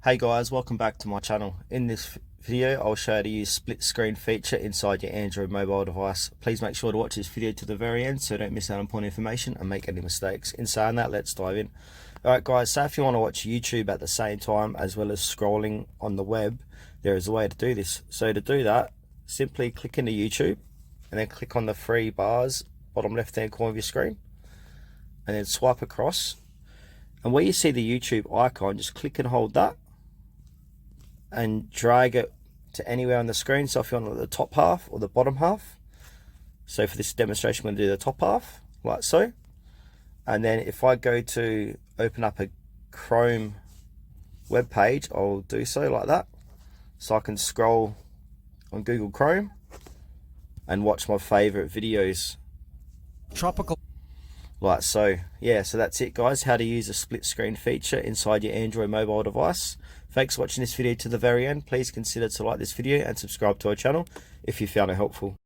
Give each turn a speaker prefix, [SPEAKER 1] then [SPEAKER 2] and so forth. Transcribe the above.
[SPEAKER 1] Hey guys, welcome back to my channel. In this video I'll show you how to use split screen feature inside your Android mobile device. Please make sure to watch this video to the very end so you don't miss out on important information and make any mistakes. In saying that, let's dive in. Alright guys, so if you want to watch YouTube at the same time as well as scrolling on the web, there is a way to do this. So to do that, simply click into YouTube and then click on the three bars bottom left hand corner of your screen and then swipe across, and where you see the YouTube icon, just click and hold that and drag it to anywhere on the screen. So if you want the top half or the bottom half, so for this demonstration I'm going to do the top half like so. And then if I go to open up a Chrome web page, I'll do so like that, so I can scroll on Google Chrome and watch my favorite videos
[SPEAKER 2] Tropical.
[SPEAKER 1] like so. Yeah, so that's it guys, how to use a split screen feature inside your Android mobile device. Thanks for watching this video to the very end. Please consider to like this video and subscribe to our channel if you found it helpful.